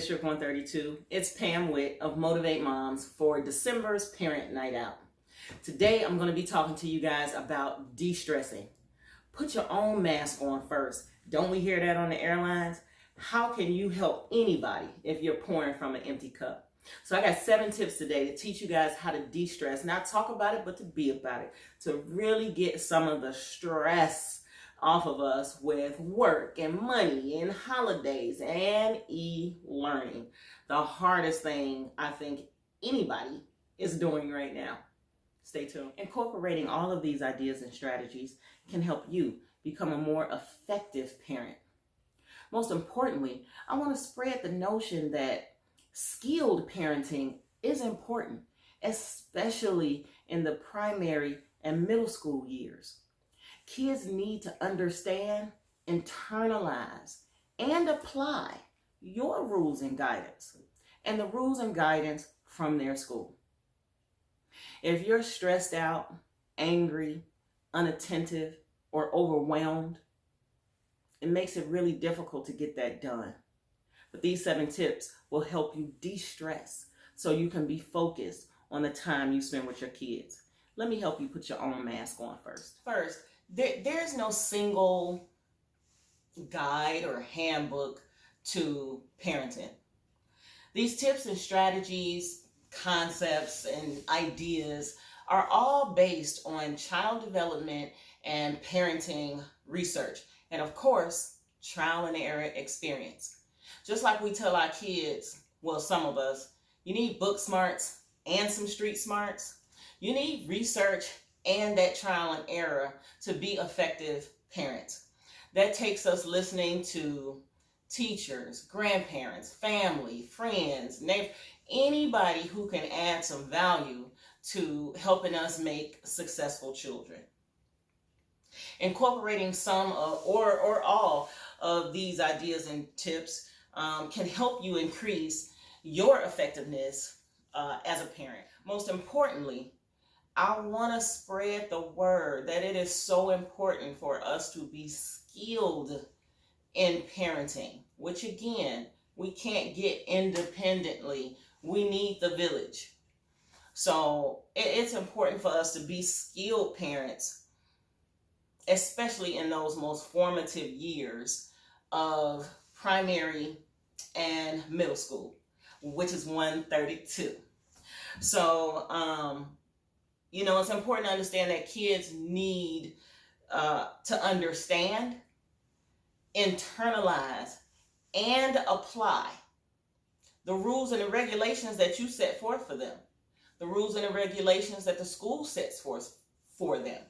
District 132. It's Pam Witt of Motivate Moms for December's Parent Night Out. Today I'm going to be talking to you guys about de-stressing. Put your own mask on first. Don't we hear that on the airlines? How can you help anybody if you're pouring from an empty cup? So I got 7 tips today to teach you guys how to de-stress. Not talk about it, but to be about it. To really get some of the stress off of us with work and money and holidays and e-learning. The hardest thing I think anybody is doing right now. Stay tuned. Incorporating all of these ideas and strategies can help you become a more effective parent. Most importantly, I want to spread the notion that skilled parenting is important, especially in the primary and middle school years. Kids need to understand, internalize, and apply your rules and guidance, and the rules and guidance from their school. If you're stressed out, angry, unattentive, or overwhelmed, it makes it really difficult to get that done. But these 7 tips will help you de-stress so you can be focused on the time you spend with your kids. Let me help you put your own mask on first. First, there's no single guide or handbook to parenting. These tips and strategies, concepts, and ideas are all based on child development and parenting research. And of course, trial and error experience. Just like we tell our kids, well, some of us, you need book smarts and some street smarts. You need research and that trial and error to be effective parents. That takes us listening to teachers, grandparents, family, friends, neighbors, anybody who can add some value to helping us make successful children. Incorporating some or all of these ideas and tips can help you increase your effectiveness as a parent. Most importantly, I want to spread the word that it is so important for us to be skilled in parenting, which again, we can't get independently. We need the village. So it's important for us to be skilled parents, especially in those most formative years of primary and middle school, which is 132. So, it's important to understand that kids need to understand, internalize, and apply the rules and the regulations that you set forth for them, the rules and the regulations that the school sets forth for them.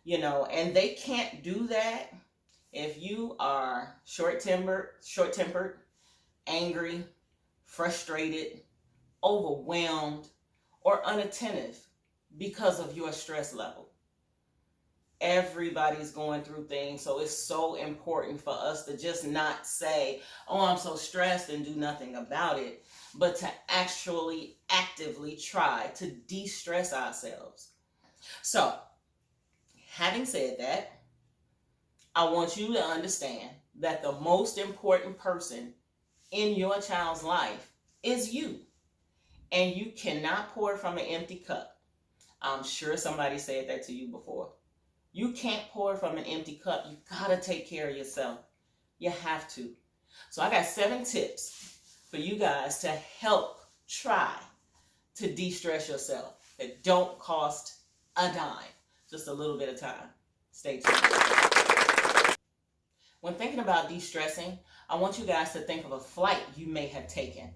And they can't do that if you are short-tempered, angry, frustrated, overwhelmed, or unattentive because of your stress level. Everybody's going through things, so it's so important for us to just not say, oh, I'm so stressed, and do nothing about it, but to actually actively try to de-stress ourselves. So, having said that, I want you to understand that the most important person in your child's life is you. And you cannot pour from an empty cup. I'm sure somebody said that to you before. You can't pour from an empty cup. You gotta take care of yourself. You have to. So I got 7 tips for you guys to help try to de-stress yourself that don't cost a dime. Just a little bit of time. Stay tuned. When thinking about de-stressing, I want you guys to think of a flight you may have taken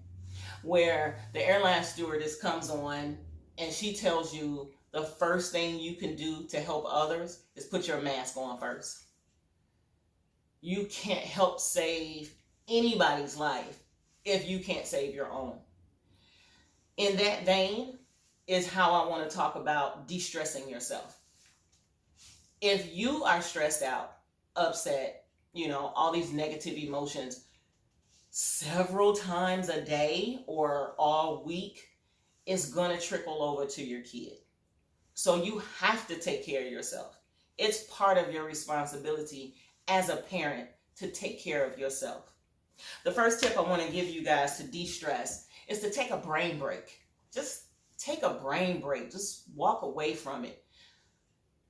where the airline stewardess comes on and she tells you the first thing you can do to help others is put your mask on first. You can't help save anybody's life if you can't save your own. In that vein is how I want to talk about de-stressing yourself. If you are stressed out, upset, all these negative emotions several times a day or all week, it's going to trickle over to your kid. So you have to take care of yourself. It's part of your responsibility as a parent to take care of yourself. The first tip I want to give you guys to de-stress is to take a brain break. Just take a brain break. Just walk away from it.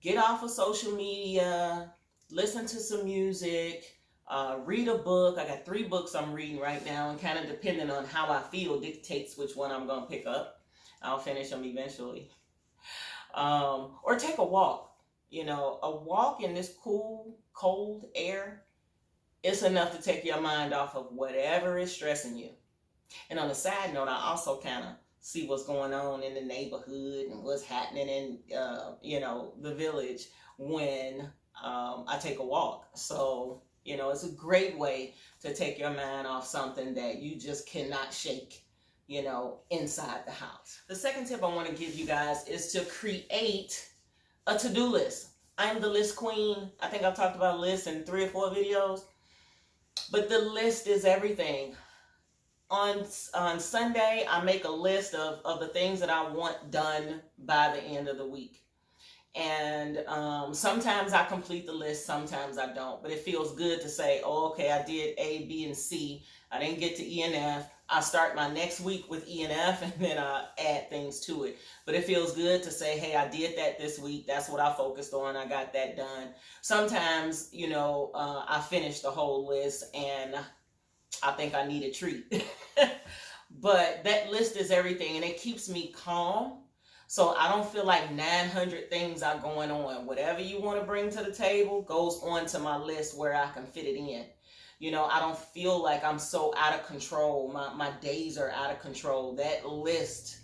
Get off of social media, listen to some music, read a book. I got 3 books I'm reading right now, and kind of depending on how I feel dictates which one I'm going to pick up. I'll finish them eventually. Or take a walk. You know, a walk in this cool, cold air, it's enough to take your mind off of whatever is stressing you. And on a side note, I also kind of see what's going on in the neighborhood and what's happening in, the village when I take a walk. So, it's a great way to take your mind off something that you just cannot shake, inside the house. The second tip I want to give you guys is to create a to-do list. I'm the list queen. I think I've talked about lists in 3 or 4 videos. But the list is everything. On Sunday, I make a list of the things that I want done by the end of the week. And sometimes I complete the list, sometimes I don't. But it feels good to say, oh, okay, I did A, B, and C. I didn't get to E and F. I start my next week with E and F, and then I add things to it. But it feels good to say, hey, I did that this week. That's what I focused on. I got that done. Sometimes, I finish the whole list, and I think I need a treat. But that list is everything, and it keeps me calm. So I don't feel like 900 things are going on. Whatever you want to bring to the table goes onto my list where I can fit it in. I don't feel like I'm so out of control. My days are out of control. That list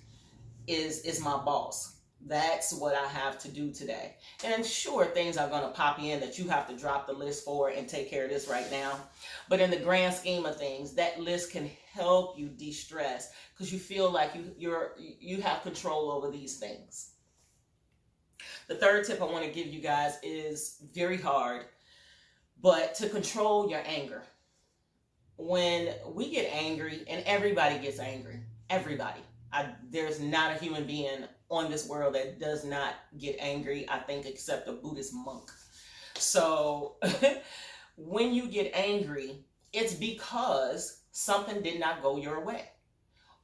is my boss. That's what I have to do today. And sure, things are going to pop in that you have to drop the list for and take care of this right now. But in the grand scheme of things, that list can help you de-stress because you feel like you have control over these things. The third tip I want to give you guys is very hard, but to control your anger. When we get angry, and everybody gets angry, everybody. There's not a human being on this world that does not get angry, I think, except a Buddhist monk. So when you get angry, it's because something did not go your way,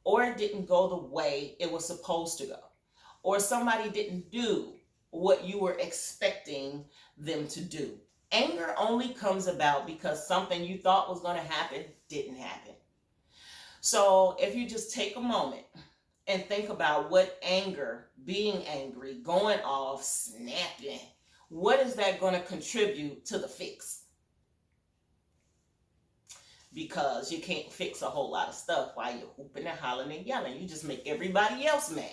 or it didn't go the way it was supposed to go, or somebody didn't do what you were expecting them to do. Anger only comes about because something you thought was going to happen didn't happen. So if you just take a moment and think about what anger, being angry, going off, snapping, what is that going to contribute to the fix? Because you can't fix a whole lot of stuff while you're hooping and hollering and yelling. You just make everybody else mad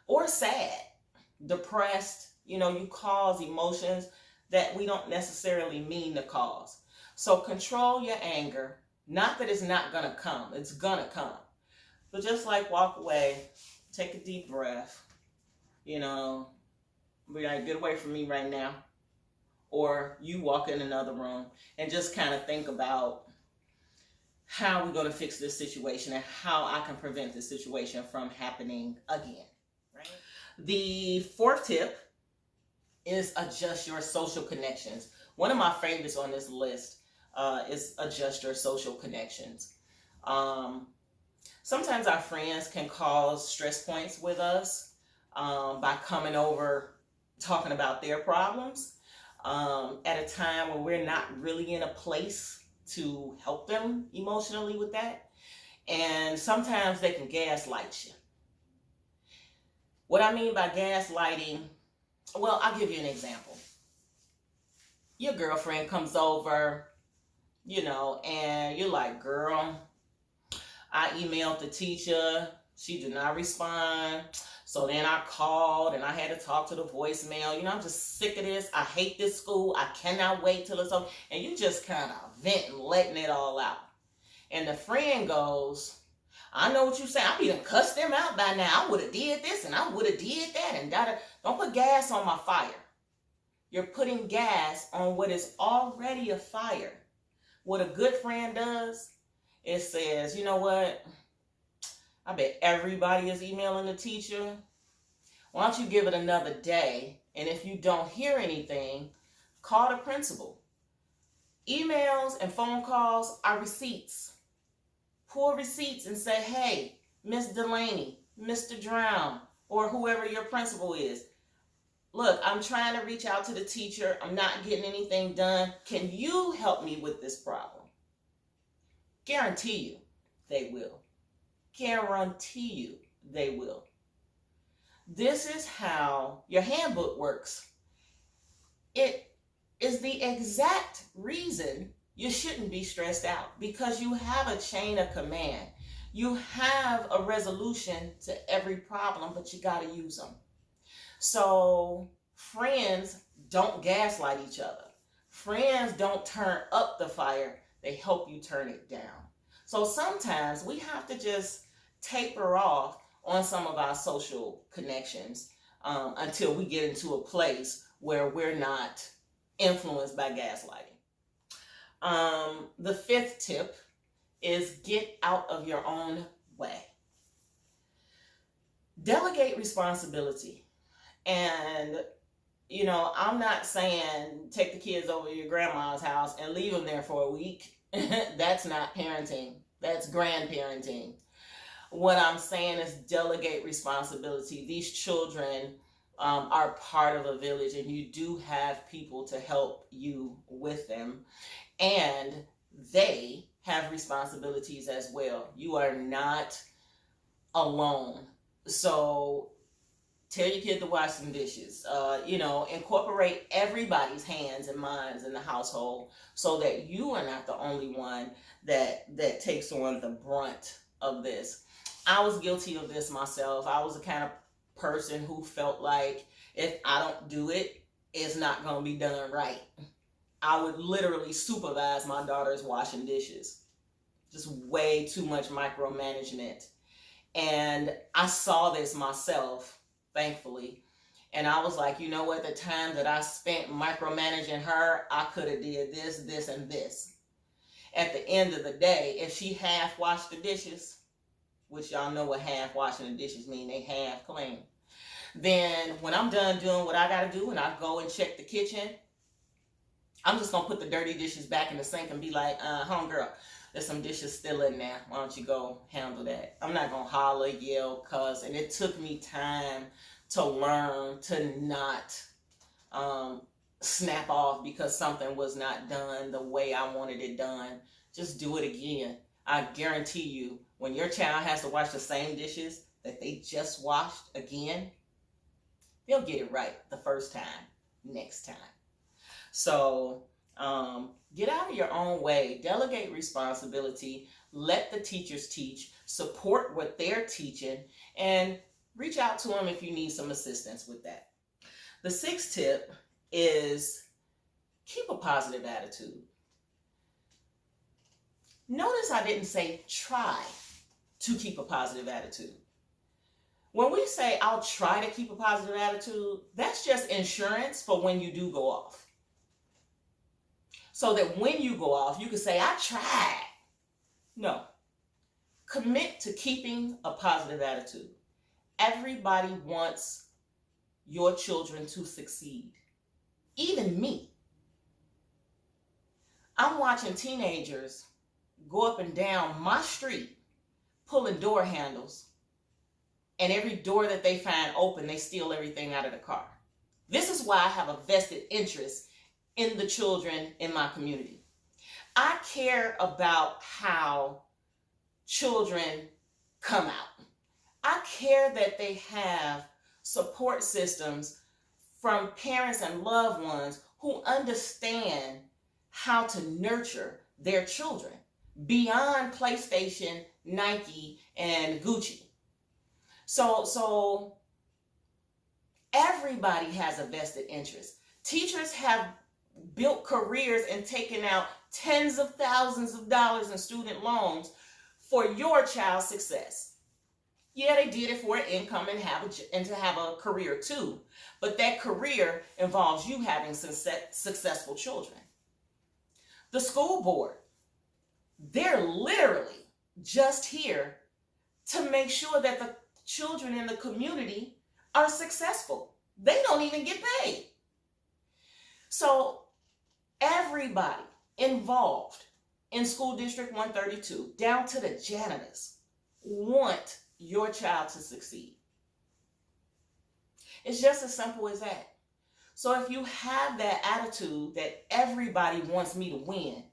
or sad, depressed. You cause emotions that we don't necessarily mean to cause. So control your anger. Not that it's not going to come. It's going to come. But just like walk away, take a deep breath, be like, get away from me right now. Or you walk in another room and just kind of think about how we're going to fix this situation and how I can prevent this situation from happening again. Right? The fourth tip is adjust your social connections. One of my favorites on this list is adjust your social connections. Sometimes our friends can cause stress points with us by coming over, talking about their problems at a time when we're not really in a place to help them emotionally with that. And sometimes they can gaslight you. What I mean by gaslighting, well, I'll give you an example. Your girlfriend comes over, and you're like, girl, I emailed the teacher. She did not respond. So then I called and I had to talk to the voicemail. I'm just sick of this. I hate this school. I cannot wait till it's over. And you just kind of venting, letting it all out. And the friend goes, I know what you're saying. I done cussed them out by now. I would have did this and I would have did that. And don't put gas on my fire. You're putting gas on what is already a fire. What a good friend does, it says, you know what? I bet everybody is emailing the teacher. Why don't you give it another day? And if you don't hear anything, call the principal. Emails and phone calls are receipts. Pull receipts and say, hey, Miss Delaney, Mr. Drown, or whoever your principal is. Look, I'm trying to reach out to the teacher. I'm not getting anything done. Can you help me with this problem? Guarantee you they will. Guarantee you they will. This is how your handbook works. It is the exact reason you shouldn't be stressed out, because you have a chain of command. You have a resolution to every problem, but you got to use them. So friends don't gaslight each other. Friends don't turn up the fire. They help you turn it down. So sometimes we have to just taper off on some of our social connections until we get into a place where we're not influenced by gaslighting. The fifth tip is get out of your own way. Delegate responsibility. And, I'm not saying take the kids over to your grandma's house and leave them there for a week. That's not parenting. That's grandparenting. What I'm saying is delegate responsibility. These children are part of a village, and you do have people to help you with them. And they have responsibilities as well. You are not alone. So tell your kid to wash some dishes. Incorporate everybody's hands and minds in the household so that you are not the only one that takes on the brunt of this. I was guilty of this myself. I was the kind of person who felt like if I don't do it, it's not going to be done right. I would literally supervise my daughter's washing dishes. Just way too much micromanagement. And I saw this myself, thankfully. And I was like, you know what? The time that I spent micromanaging her, I could have did this, this, and this. At the end of the day, if she half washed the dishes, which y'all know what half washing the dishes mean, they half clean. Then when I'm done doing what I got to do and I go and check the kitchen, I'm just going to put the dirty dishes back in the sink and be like, homegirl, there's some dishes still in there. Why don't you go handle that? I'm not going to holler, yell, cuss. And it took me time to learn to not snap off because something was not done the way I wanted it done. Just do it again. I guarantee you, when your child has to wash the same dishes that they just washed again, they'll get it right the first time, next time. So get out of your own way, delegate responsibility, let the teachers teach, support what they're teaching, and reach out to them if you need some assistance with that. The sixth tip is keep a positive attitude. Notice I didn't say try to keep a positive attitude. When we say I'll try to keep a positive attitude, that's just insurance for when you do go off. So that when you go off, you can say, I tried. No. Commit to keeping a positive attitude. Everybody wants your children to succeed. Even me. I'm watching teenagers go up and down my street pulling door handles, and every door that they find open, they steal everything out of the car. This is why I have a vested interest in the children in my community. I care about how children come out. I care that they have support systems from parents and loved ones who understand how to nurture their children beyond PlayStation, Nike, and Gucci. So everybody has a vested interest. Teachers have built careers and taken out tens of thousands of dollars in student loans for your child's success. Yeah, they did it for an income and to have a career too. But that career involves you having successful children. The school board, they're literally just here to make sure that the children in the community are successful. They don't even get paid. So everybody involved in school district 132, down to the janitors, want your child to succeed. It's just as simple as that. So if you have that attitude that everybody wants me to win,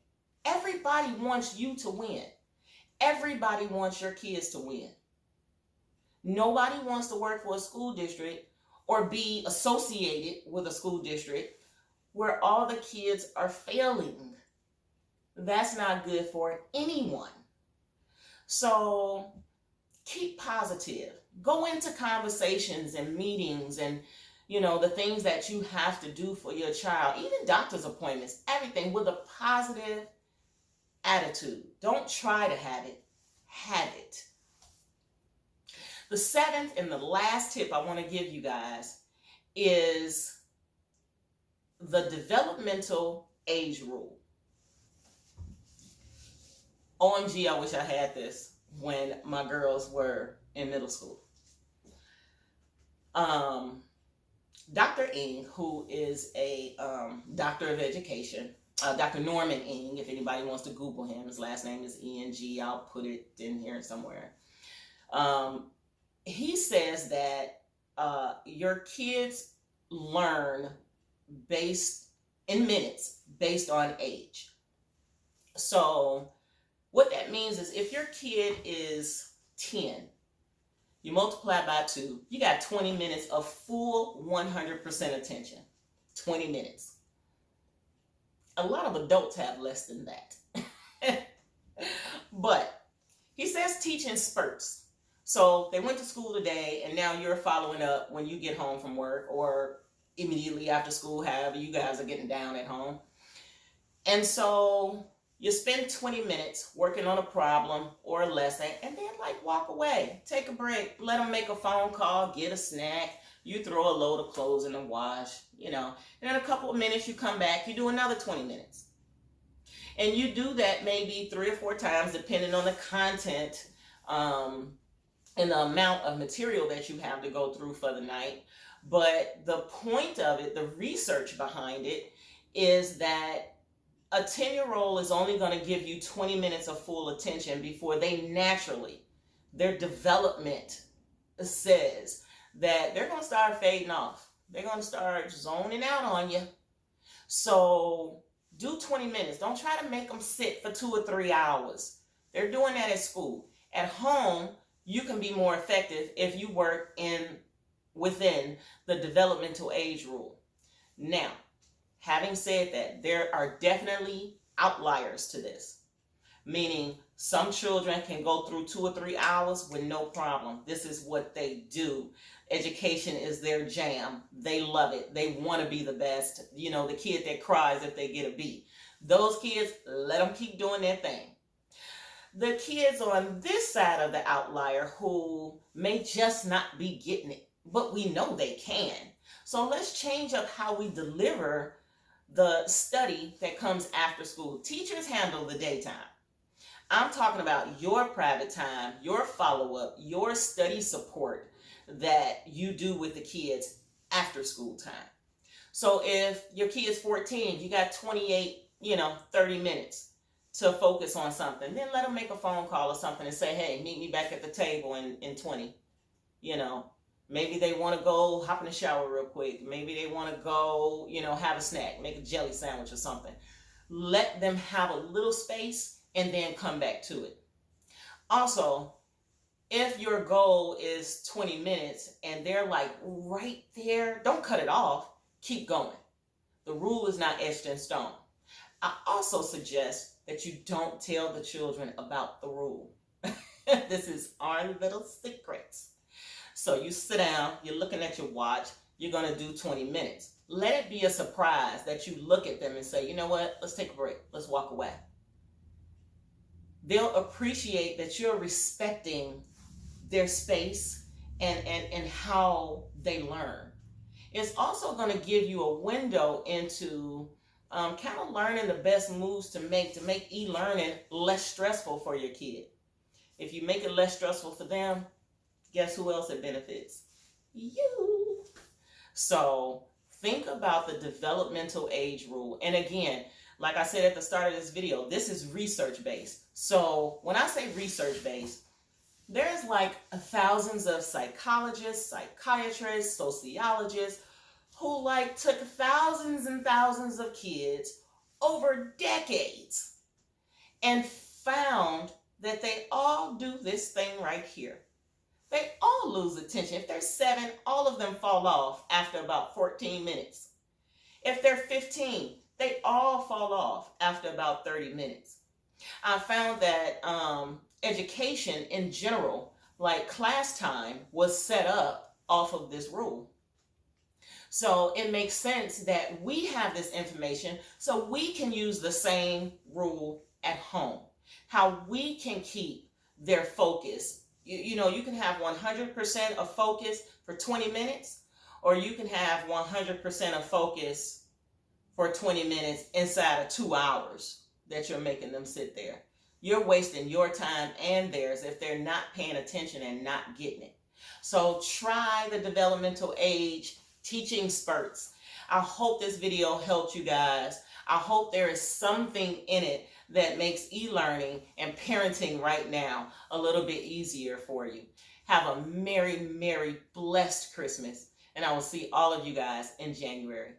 everybody wants you to win. Everybody wants your kids to win. Nobody wants to work for a school district or be associated with a school district where all the kids are failing. That's not good for anyone. So keep positive. Go into conversations and meetings and, the things that you have to do for your child, even doctor's appointments, everything with a positive attitude. Don't try to have it. Have it. The seventh and the last tip I want to give you guys is the developmental age rule. OMG, I wish I had this when my girls were in middle school. Dr. Ng, who is a doctor of education, Dr. Norman Ng, if anybody wants to Google him, his last name is E-N-G. I'll put it in here somewhere. He says that your kids learn in minutes based on age. So what that means is if your kid is 10, you multiply by 2, you got 20 minutes of full 100% attention. 20 minutes. A lot of adults have less than that. But he says teach in spurts. So they went to school today and now you're following up when you get home from work or immediately after school, however you guys are getting down at home. And so you spend 20 minutes working on a problem or a lesson and then walk away, take a break, let them make a phone call, get a snack, you throw a load of clothes in the wash, and in a couple of minutes you come back, you do another 20 minutes. And you do that maybe 3 or 4 times depending on the content and the amount of material that you have to go through for the night. But the point of it, the research behind it, is that a 10-year-old is only going to give you 20 minutes of full attention before they naturally, their development says that they're going to start fading off. They're going to start zoning out on you. So do 20 minutes. Don't try to make them sit for 2 or 3 hours. They're doing that at school. At home, you can be more effective if you work within the developmental age rule. Now, having said that, there are definitely outliers to this, meaning some children can go through 2 or 3 hours with no problem. This is what they do. Education is their jam. They love it. They want to be the best. The kid that cries if they get a B. Those kids, let them keep doing their thing. The kids on this side of the outlier who may just not be getting it, but we know they can. So let's change up how we deliver the study that comes after school. Teachers handle the daytime. I'm talking about your private time, your follow-up, your study support that you do with the kids after school time. So if your kid's 14, you got 28, 30 minutes to focus on something, then let them make a phone call or something and say, hey, meet me back at the table in 20. Maybe they want to go hop in the shower real quick. Maybe they want to go, have a snack, make a jelly sandwich or something. Let them have a little space and then come back to it. Also, if your goal is 20 minutes and they're right there, don't cut it off. Keep going. The rule is not etched in stone. I also suggest that you don't tell the children about the rule. This is our little secrets. So you sit down, you're looking at your watch, you're going to do 20 minutes. Let it be a surprise that you look at them and say, you know what, let's take a break, let's walk away. They'll appreciate that you're respecting their space and how they learn. It's also going to give you a window into kind of learning the best moves to make e-learning less stressful for your kid. If you make it less stressful for them, guess who else it benefits? You. So think about the developmental age rule. And again, Like I said at the start of this video, this is research-based. So when I say research-based, there's like thousands of psychologists, psychiatrists, sociologists who like took thousands and thousands of kids over decades and found that they all do this thing right here. They all lose attention. If they're 7, all of them fall off after about 14 minutes. If they're 15, they all fall off after about 30 minutes. I found that education in general, like class time, was set up off of this rule. So it makes sense that we have this information so we can use the same rule at home. How we can keep their focus. You know, you can have 100% of focus for 20 minutes, or you can have 100% of focus for 20 minutes inside of 2 hours that you're making them sit there. You're wasting your time and theirs if they're not paying attention and not getting it. So try the developmental age teaching spurts. I hope this video helped you guys. I hope there is something in it that makes e-learning and parenting right now a little bit easier for you. Have a merry, merry, blessed Christmas, and I will see all of you guys in January.